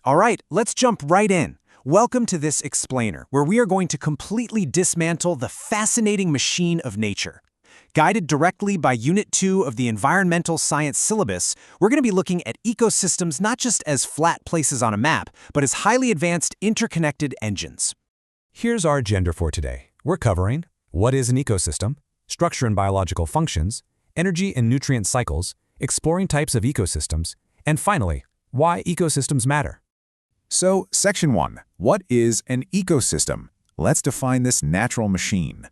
All right, let's jump right in. Welcome to this explainer, where we are going to completely dismantle the fascinating machine of nature. Guided directly by Unit 2 of the Environmental Science syllabus, we're going to be looking at ecosystems not just as flat places on a map, but as highly advanced interconnected engines. Here's our agenda for today. We're covering what is an ecosystem, structure and biological functions, energy and nutrient cycles, exploring types of ecosystems, and finally, why ecosystems matter. So, Section 1. What is an ecosystem? Let's define this natural machine.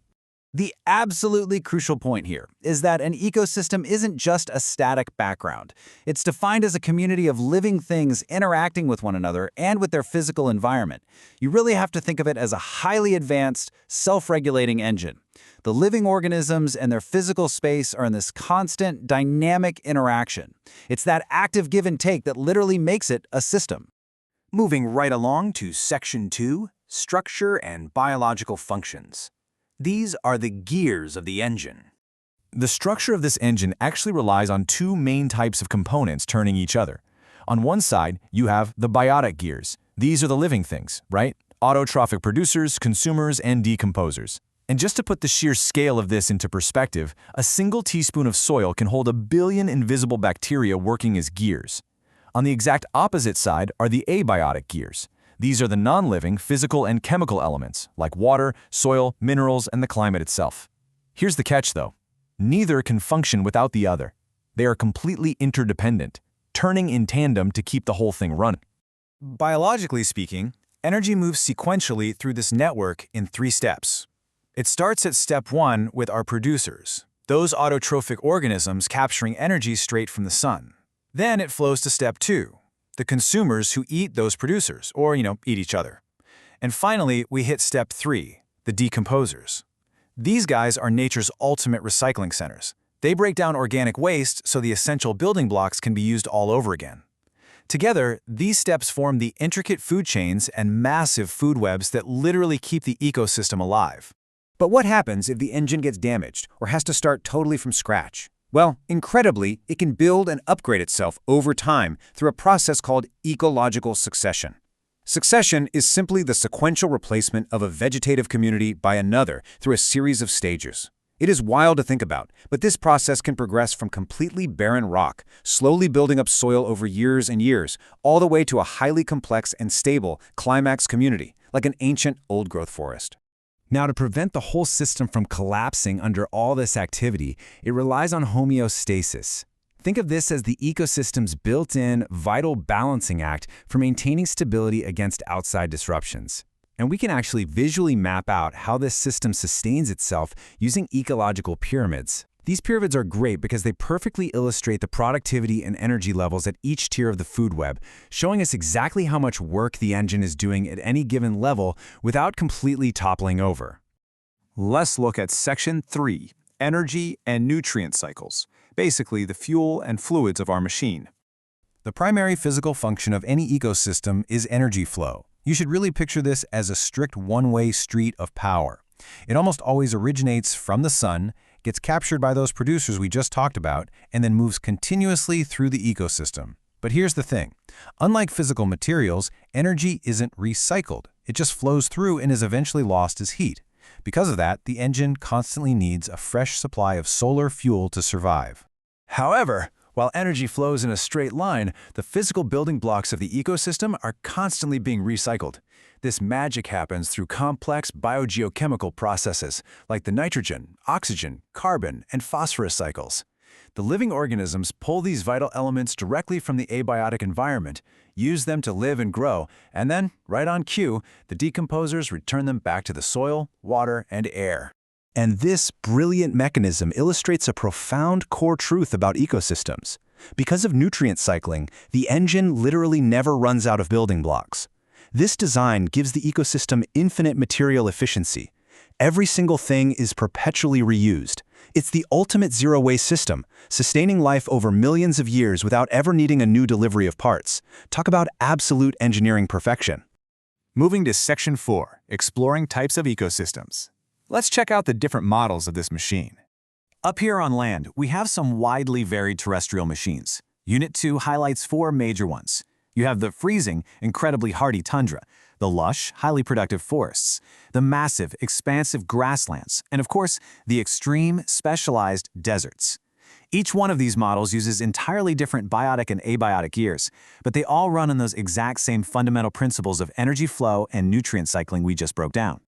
The absolutely crucial point here is that an ecosystem isn't just a static background. It's defined as a community of living things interacting with one another and with their physical environment. You really have to think of it as a highly advanced, self-regulating engine. The living organisms and their physical space are in this constant, dynamic interaction. It's that active give and take that literally makes it a system. Moving right along to Section 2, Structure and Biological Functions. These are the gears of the engine. The structure of this engine actually relies on two main types of components turning each other. On one side, you have the biotic gears. These are the living things, right? Autotrophic producers, consumers, and decomposers. And just to put the sheer scale of this into perspective, a single teaspoon of soil can hold 1 billion invisible bacteria working as gears. On the exact opposite side are the abiotic gears. These are the non-living physical and chemical elements, like water, soil, minerals, and the climate itself. Here's the catch, though. Neither can function without the other. They are completely interdependent, turning in tandem to keep the whole thing running. Biologically speaking, energy moves sequentially through this network in 3 steps. It starts at Step 1 with our producers, those autotrophic organisms capturing energy straight from the sun. Then it flows to Step 2, the consumers who eat those producers, or, eat each other. And finally, we hit Step 3, the decomposers. These guys are nature's ultimate recycling centers. They break down organic waste so the essential building blocks can be used all over again. Together, these steps form the intricate food chains and massive food webs that literally keep the ecosystem alive. But what happens if the engine gets damaged or has to start totally from scratch? Well, incredibly, it can build and upgrade itself over time through a process called ecological succession. Succession is simply the sequential replacement of a vegetative community by another through a series of stages. It is wild to think about, but this process can progress from completely barren rock, slowly building up soil over years and years, all the way to a highly complex and stable climax community, like an ancient old-growth forest. Now, to prevent the whole system from collapsing under all this activity, it relies on homeostasis. Think of this as the ecosystem's built-in, vital balancing act for maintaining stability against outside disruptions. And we can actually visually map out how this system sustains itself using ecological pyramids. These pyramids are great because they perfectly illustrate the productivity and energy levels at each tier of the food web, showing us exactly how much work the engine is doing at any given level without completely toppling over. Let's look at Section 3, Energy and Nutrient Cycles, basically the fuel and fluids of our machine. The primary physical function of any ecosystem is energy flow. You should really picture this as a strict one-way street of power. It almost always originates from the sun, gets captured by those producers we just talked about, and then moves continuously through the ecosystem. But here's the thing. Unlike physical materials, energy isn't recycled. It just flows through and is eventually lost as heat. Because of that, the engine constantly needs a fresh supply of solar fuel to survive. However, while energy flows in a straight line, the physical building blocks of the ecosystem are constantly being recycled. This magic happens through complex biogeochemical processes like the nitrogen, oxygen, carbon, and phosphorus cycles. The living organisms pull these vital elements directly from the abiotic environment, use them to live and grow, and then, right on cue, the decomposers return them back to the soil, water, and air. And this brilliant mechanism illustrates a profound core truth about ecosystems. Because of nutrient cycling, the engine literally never runs out of building blocks. This design gives the ecosystem infinite material efficiency. Every single thing is perpetually reused. It's the ultimate zero-waste system, sustaining life over millions of years without ever needing a new delivery of parts. Talk about absolute engineering perfection. Moving to Section 4, Exploring Types of Ecosystems. Let's check out the different models of this machine. Up here on land, we have some widely varied terrestrial machines. Unit 2 highlights 4 major ones: You have the freezing, incredibly hardy tundra, the lush, highly productive forests, the massive, expansive grasslands, and of course, the extreme, specialized deserts. Each one of these models uses entirely different biotic and abiotic gears, but they all run on those exact same fundamental principles of energy flow and nutrient cycling we just broke down.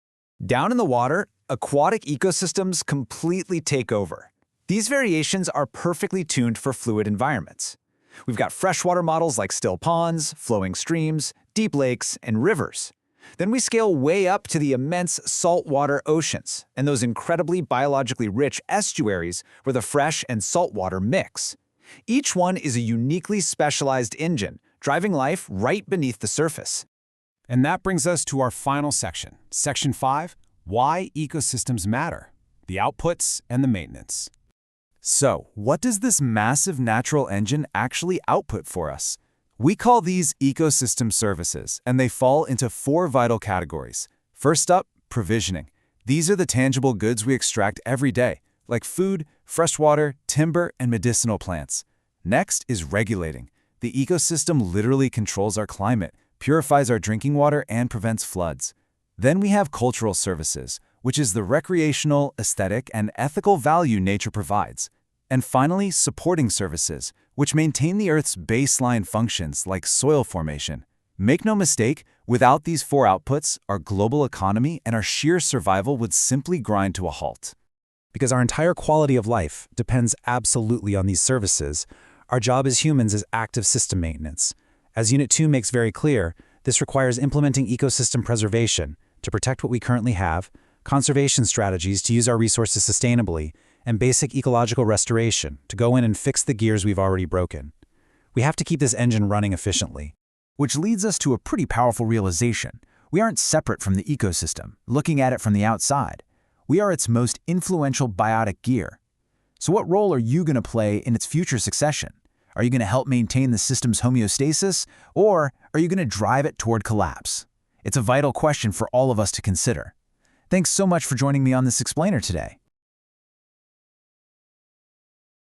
Down in the water, aquatic ecosystems completely take over. These variations are perfectly tuned for fluid environments. We've got freshwater models like still ponds, flowing streams, deep lakes, and rivers. Then we scale way up to the immense saltwater oceans and those incredibly biologically rich estuaries where the fresh and saltwater mix. Each one is a uniquely specialized engine, driving life right beneath the surface. And that brings us to our final section, Section 5, Why Ecosystems Matter, the Outputs and the Maintenance. So, what does this massive natural engine actually output for us? We call these ecosystem services, and they fall into 4 vital categories. First up, provisioning. These are the tangible goods we extract every day, like food, freshwater, timber, and medicinal plants. Next is regulating. The ecosystem literally controls our climate, purifies our drinking water, and prevents floods. Then we have cultural services, which is the recreational, aesthetic, and ethical value nature provides. And finally, supporting services, which maintain the Earth's baseline functions like soil formation. Make no mistake, without these 4 outputs, our global economy and our sheer survival would simply grind to a halt. Because our entire quality of life depends absolutely on these services, our job as humans is active system maintenance. As Unit 2 makes very clear, this requires implementing ecosystem preservation to protect what we currently have, conservation strategies to use our resources sustainably, and basic ecological restoration to go in and fix the gears we've already broken. We have to keep this engine running efficiently. Which leads us to a pretty powerful realization. We aren't separate from the ecosystem, looking at it from the outside. We are its most influential biotic gear. So what role are you going to play in its future succession? Are you going to help maintain the system's homeostasis, or are you going to drive it toward collapse? It's a vital question for all of us to consider. Thanks so much for joining me on this explainer today.